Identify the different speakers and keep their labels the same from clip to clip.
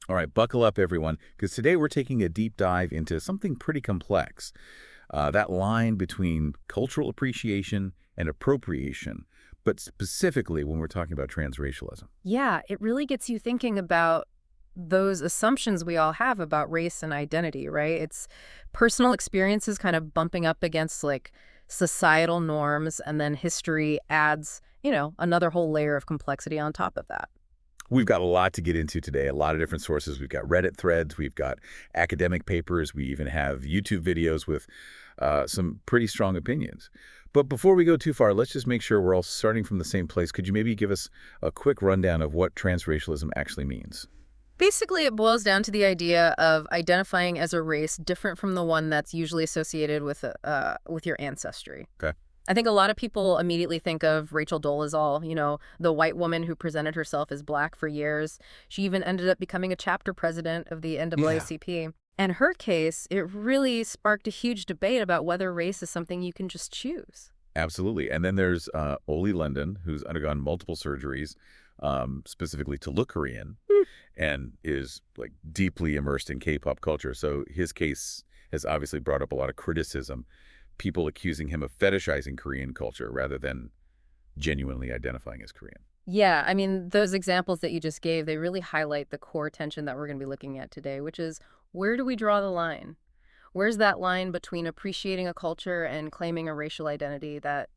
Speaker 1: All right, buckle up, everyone, because today we're taking a deep dive into something pretty complex. That line between cultural appreciation and appropriation, but specifically when we're talking about transracialism.
Speaker 2: Yeah, it really gets you thinking about those assumptions we all have about race and identity, right? It's personal experiences kind of bumping up against like societal norms, and then history adds, another whole layer of complexity on top of that.
Speaker 1: We've got a lot to get into today, a lot of different sources. We've got Reddit threads, we've got academic papers, we even have YouTube videos with some pretty strong opinions. But before we go too far, let's just make sure we're all starting from the same place. Could you maybe give us a quick rundown of what transracialism actually means?
Speaker 2: Basically, it boils down to the idea of identifying as a race different from the one that's usually associated with your ancestry.
Speaker 1: Okay.
Speaker 2: I think a lot of people immediately think of Rachel Dolezal, the white woman who presented herself as black for years. She even ended up becoming a chapter president of the
Speaker 1: Yeah.
Speaker 2: NAACP. And her case, it really sparked a huge debate about whether race is something you can just choose.
Speaker 1: Absolutely. And then there's Oli London, who's undergone multiple surgeries, specifically to look Korean, and is like deeply immersed in K-pop culture. So his case has obviously brought up a lot of criticism, people accusing him of fetishizing Korean culture rather than genuinely identifying as Korean.
Speaker 2: Yeah, I mean, those examples that you just gave, they really highlight the core tension that we're going to be looking at today, which is where do we draw the line? Where's that line between appreciating a culture and claiming a racial identity that,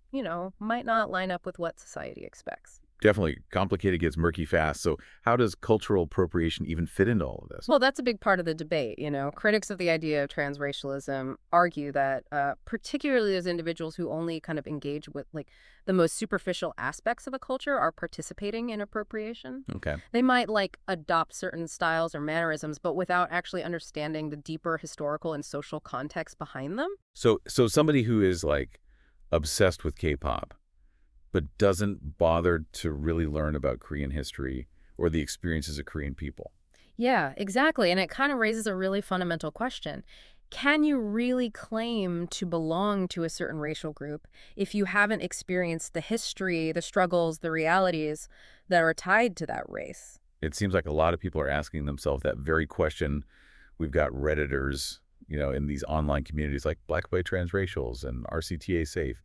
Speaker 2: might not line up with what society expects?
Speaker 1: Definitely complicated, gets murky fast. So how does cultural appropriation even fit into all of this?
Speaker 2: Well, that's a big part of the debate. Critics of the idea of transracialism argue that, particularly those individuals who only kind of engage with like the most superficial aspects of a culture are participating in appropriation.
Speaker 1: Okay.
Speaker 2: They might like adopt certain styles or mannerisms, but without actually understanding the deeper historical and social context behind them.
Speaker 1: So somebody who is like obsessed with K-pop, but doesn't bother to really learn about Korean history or the experiences of Korean people.
Speaker 2: Yeah, exactly. And it kind of raises a really fundamental question. Can you really claim to belong to a certain racial group if you haven't experienced the history, the struggles, the realities that are tied to that race?
Speaker 1: It seems like a lot of people are asking themselves that very question. We've got Redditors, in these online communities like Black White Transracials and RCTA Safe,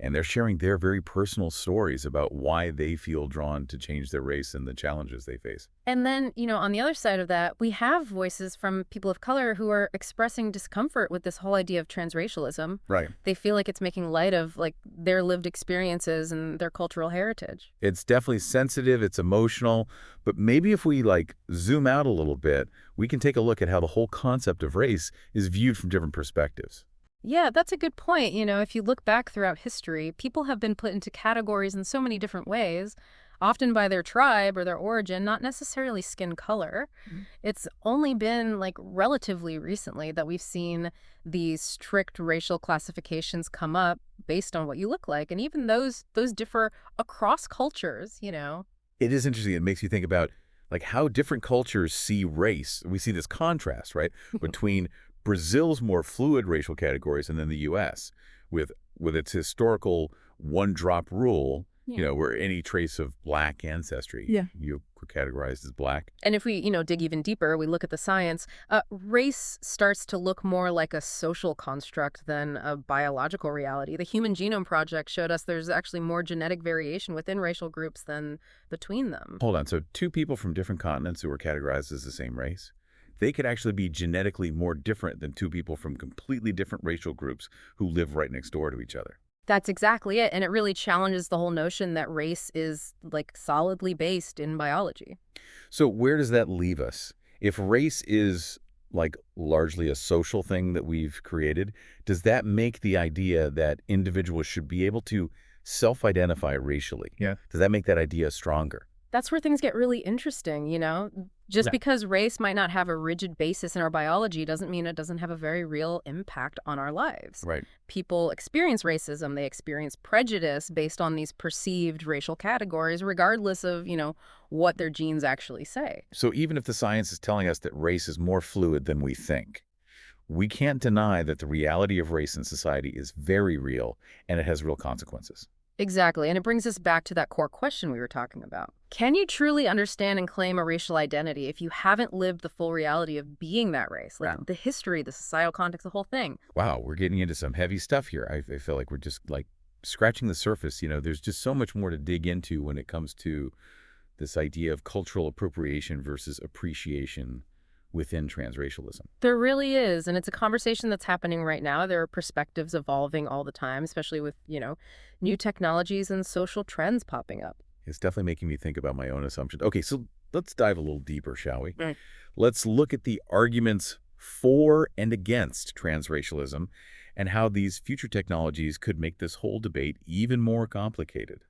Speaker 1: and they're sharing their very personal stories about why they feel drawn to change their race and the challenges they face.
Speaker 2: And then, on the other side of that, we have voices from people of color who are expressing discomfort with this whole idea of transracialism.
Speaker 1: Right.
Speaker 2: They feel like it's making light of like their lived experiences and their cultural heritage.
Speaker 1: It's definitely sensitive, it's emotional, but maybe if we like zoom out a little bit, we can take a look at how the whole concept of race is viewed from different perspectives.
Speaker 2: Yeah, that's a good point. If you look back throughout history, people have been put into categories in so many different ways, often by their tribe or their origin, not necessarily skin color.
Speaker 1: Mhm.
Speaker 2: It's only been like relatively recently that we've seen these strict racial classifications come up based on what you look like. And even those differ across cultures.
Speaker 1: It is interesting. It makes you think about like how different cultures see race. We see this contrast, right, between Brazil's more fluid racial categories and then the U.S. with its historical one-drop rule,
Speaker 2: Yeah.
Speaker 1: where any trace of black ancestry
Speaker 2: Yeah.
Speaker 1: you were categorized as black.
Speaker 2: And if we, dig even deeper, we look at the science, race starts to look more like a social construct than a biological reality. The Human Genome Project showed us there's actually more genetic variation within racial groups than between them.
Speaker 1: Hold on. So two people from different continents who were categorized as the same race, they could actually be genetically more different than two people from completely different racial groups who live right next door to each other.
Speaker 2: That's exactly it. And it really challenges the whole notion that race is like solidly based in biology.
Speaker 1: So where does that leave us? If race is like largely a social thing that we've created, does that make the idea that individuals should be able to self-identify racially?
Speaker 3: Yeah.
Speaker 1: Does that make that idea stronger?
Speaker 2: That's where things get really interesting. Just
Speaker 3: Yeah.
Speaker 2: because race might not have a rigid basis in our biology doesn't mean it doesn't have a very real impact on our lives.
Speaker 1: Right.
Speaker 2: People experience racism, they experience prejudice based on these perceived racial categories, regardless of, what their genes actually say.
Speaker 1: So even if the science is telling us that race is more fluid than we think, we can't deny that the reality of race in society is very real and it has real consequences.
Speaker 2: Exactly. And it brings us back to that core question we were talking about. Can you truly understand and claim a racial identity if you haven't lived the full reality of being that race? Like
Speaker 1: Wow.
Speaker 2: the history, the societal context, the whole thing.
Speaker 1: Wow, we're getting into some heavy stuff here. I feel like we're just like scratching the surface. There's just so much more to dig into when it comes to this idea of cultural appropriation versus appreciation within transracialism.
Speaker 2: There really is. And it's a conversation that's happening right now. There are perspectives evolving all the time, especially with, new technologies and social trends popping up.
Speaker 1: It's definitely making me think about my own assumptions. Okay, so let's dive a little deeper, shall we?
Speaker 2: Right.
Speaker 1: Let's look at the arguments for and against transracialism and how these future technologies could make this whole debate even more complicated.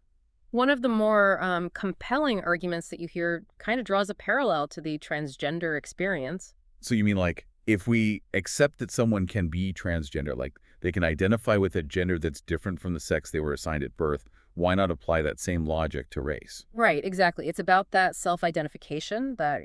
Speaker 2: One of the more compelling arguments that you hear kind of draws a parallel to the transgender experience.
Speaker 1: So you mean like if we accept that someone can be transgender, like they can identify with a gender that's different from the sex they were assigned at birth, why not apply that same logic to race?
Speaker 2: Right, exactly. It's about that self-identification, that,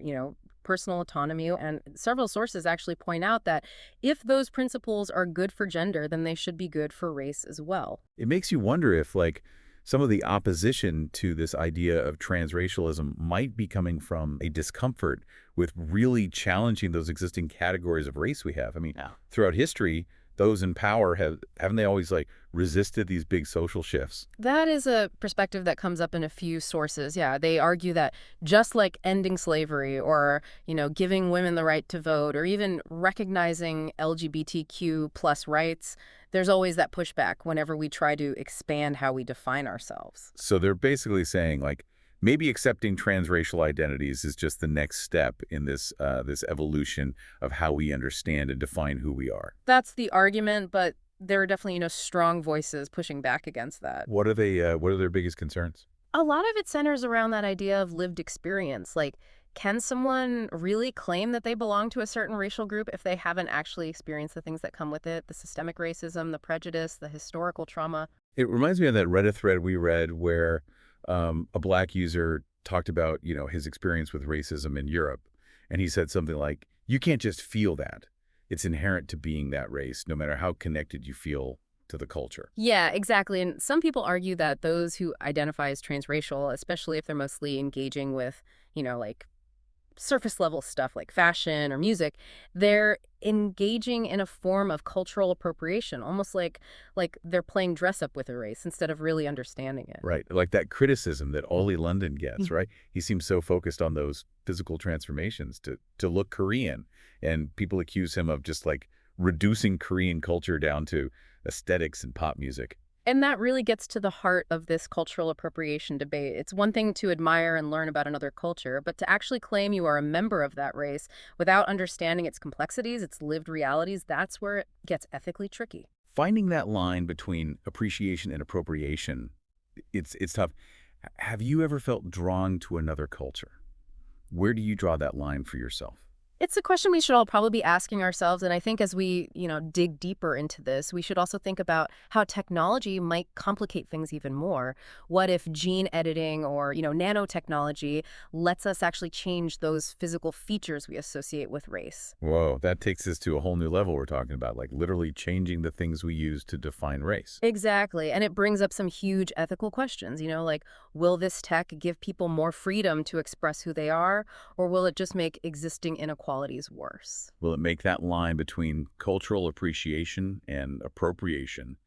Speaker 2: personal autonomy. And several sources actually point out that if those principles are good for gender, then they should be good for race as well.
Speaker 1: It makes you wonder if, like, some of the opposition to this idea of transracialism might be coming from a discomfort with really challenging those existing categories of race we have. I mean,
Speaker 2: Yeah.
Speaker 1: throughout history, those in power haven't they always like resisted these big social shifts?
Speaker 2: That is a perspective that comes up in a few sources. Yeah, they argue that just like ending slavery or, giving women the right to vote or even recognizing LGBTQ plus rights, there's always that pushback whenever we try to expand how we define ourselves.
Speaker 1: So they're basically saying like maybe accepting transracial identities is just the next step in this evolution of how we understand and define who we are.
Speaker 2: That's the argument, but there are definitely, strong voices pushing back against that.
Speaker 1: What are they? What are their biggest concerns?
Speaker 2: A lot of it centers around that idea of lived experience. Like, can someone really claim that they belong to a certain racial group if they haven't actually experienced the things that come with it, the systemic racism, the prejudice, the historical trauma?
Speaker 1: It reminds me of that Reddit thread we read where a Black user talked about, his experience with racism in Europe. And he said something like, you can't just feel that. It's inherent to being that race, no matter how connected you feel to the culture.
Speaker 2: Yeah, exactly. And some people argue that those who identify as transracial, especially if they're mostly engaging with, like surface level stuff like fashion or music, they're engaging in a form of cultural appropriation, almost like they're playing dress up with a race instead of really understanding it.
Speaker 1: Right. Like that criticism that Ollie London gets,
Speaker 2: Mm.
Speaker 1: right? He seems so focused on those physical transformations to look Korean. And people accuse him of just like reducing Korean culture down to aesthetics and pop music.
Speaker 2: And that really gets to the heart of this cultural appropriation debate. It's one thing to admire and learn about another culture, but to actually claim you are a member of that race without understanding its complexities, its lived realities, that's where it gets ethically tricky.
Speaker 1: Finding that line between appreciation and appropriation, it's tough. Have you ever felt drawn to another culture? Where do you draw that line for yourself?
Speaker 2: It's a question we should all probably be asking ourselves. And I think as we, dig deeper into this, we should also think about how technology might complicate things even more. What if gene editing or, nanotechnology lets us actually change those physical features we associate with race?
Speaker 1: Whoa, that takes us to a whole new level we're talking about, like literally changing the things we use to define race.
Speaker 2: Exactly. And it brings up some huge ethical questions, like, will this tech give people more freedom to express who they are, or will it just make existing inequalities worse?
Speaker 1: Will it make that line between cultural appreciation and appropriation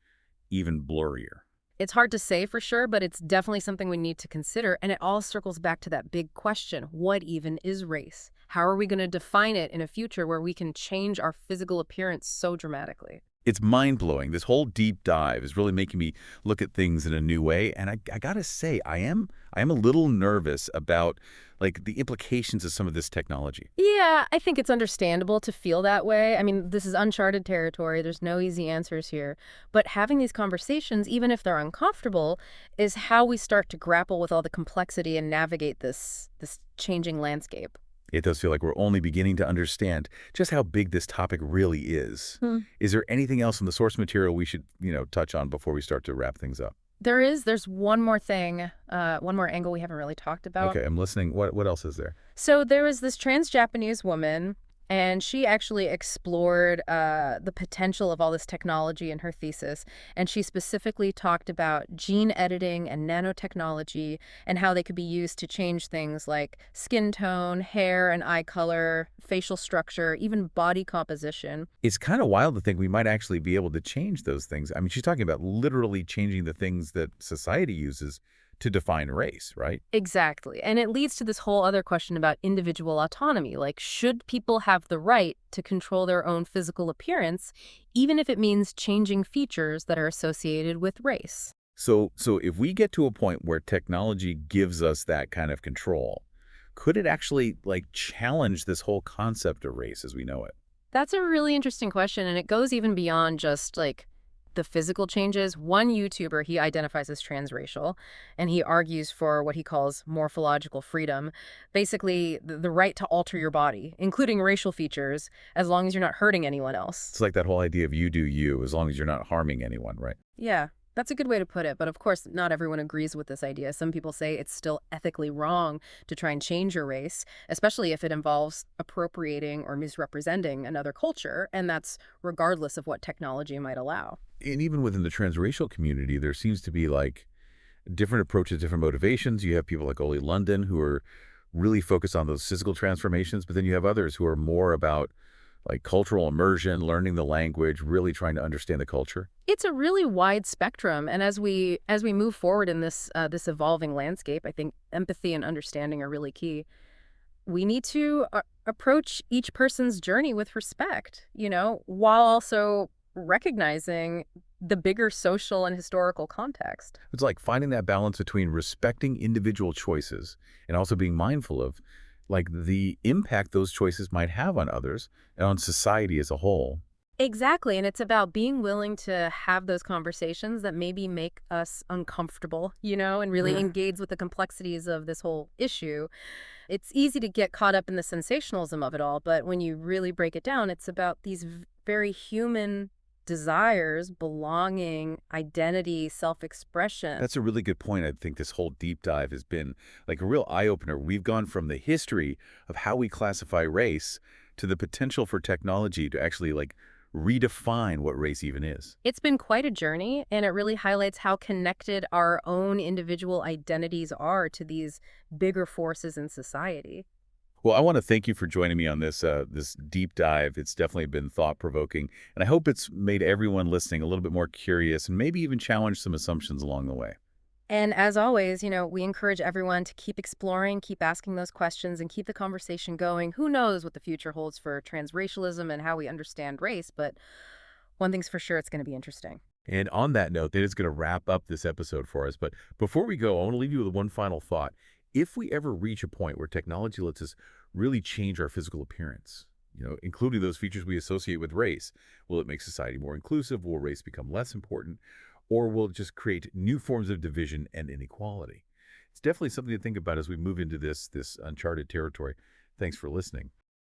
Speaker 1: even blurrier?
Speaker 2: It's hard to say for sure, but it's definitely something we need to consider. And it all circles back to that big question. What even is race? How are we going to define it in a future where we can change our physical appearance so dramatically?
Speaker 1: It's mind-blowing. This whole deep dive is really making me look at things in a new way. And I gotta say, I am a little nervous about like the implications of some of this technology.
Speaker 2: Yeah, I think it's understandable to feel that way. I mean, this is uncharted territory. There's no easy answers here. But having these conversations, even if they're uncomfortable, is how we start to grapple with all the complexity and navigate this changing landscape.
Speaker 1: It does feel like we're only beginning to understand just how big this topic really is.
Speaker 2: Hmm.
Speaker 1: Is there anything else in the source material we should, touch on before we start to wrap things up?
Speaker 2: There's one more thing, one more angle we haven't really talked about.
Speaker 1: Okay, I'm listening. What else is there?
Speaker 2: So there was this trans Japanese woman And she actually explored the potential of all this technology in her thesis. And she specifically talked about gene editing and nanotechnology and how they could be used to change things like skin tone, hair and eye color, facial structure, even body composition.
Speaker 1: It's kind of wild to think we might actually be able to change those things. I mean, she's talking about literally changing the things that society uses to define race, right?
Speaker 2: Exactly. And it leads to this whole other question about individual autonomy. Like, should people have the right to control their own physical appearance, even if it means changing features that are associated with race?
Speaker 1: So if we get to a point where technology gives us that kind of control, could it actually like challenge this whole concept of race as we know it?
Speaker 2: That's a really interesting question, and it goes even beyond just like the physical changes. One YouTuber, he identifies as transracial, and he argues for what he calls morphological freedom, basically the right to alter your body, including racial features, as long as you're not hurting anyone else.
Speaker 1: It's like that whole idea of you do you as long as you're not harming anyone, right?
Speaker 2: Yeah, that's a good way to put it. But of course, not everyone agrees with this idea. Some people say it's still ethically wrong to try and change your race, especially if it involves appropriating or misrepresenting another culture. And that's regardless of what technology might allow.
Speaker 1: And even within the transracial community, there seems to be like different approaches, different motivations. You have people like Oli London who are really focused on those physical transformations, but then you have others who are more about like cultural immersion, learning the language, really trying to understand the culture.
Speaker 2: It's a really wide spectrum, and as we move forward in this evolving landscape, I think empathy and understanding are really key. We need to approach each person's journey with respect, while also recognizing the bigger social and historical context.
Speaker 1: It's like finding that balance between respecting individual choices and also being mindful of like the impact those choices might have on others and on society as a whole.
Speaker 2: Exactly, and it's about being willing to have those conversations that maybe make us uncomfortable, and really engage with the complexities of this whole issue. It's easy to get caught up in the sensationalism of it all, but when you really break it down, it's about these very human desires, belonging, identity, self-expression.
Speaker 1: That's a really good point. I think this whole deep dive has been like a real eye-opener. We've gone from the history of how we classify race to the potential for technology to actually like redefine what race even is.
Speaker 2: It's been quite a journey, and it really highlights how connected our own individual identities are to these bigger forces in society.
Speaker 1: Well, I want to thank you for joining me on this deep dive. It's definitely been thought-provoking, and I hope it's made everyone listening a little bit more curious and maybe even challenged some assumptions along the way.
Speaker 2: And as always, we encourage everyone to keep exploring, keep asking those questions, and keep the conversation going. Who knows what the future holds for transracialism and how we understand race, but one thing's for sure, it's going to be interesting.
Speaker 1: And on that note, that is going to wrap up this episode for us. But before we go, I want to leave you with one final thought. If we ever reach a point where technology lets us really change our physical appearance, including those features we associate with race, will it make society more inclusive? Will race become less important? Or will it just create new forms of division and inequality? It's definitely something to think about as we move into this uncharted territory. Thanks for listening.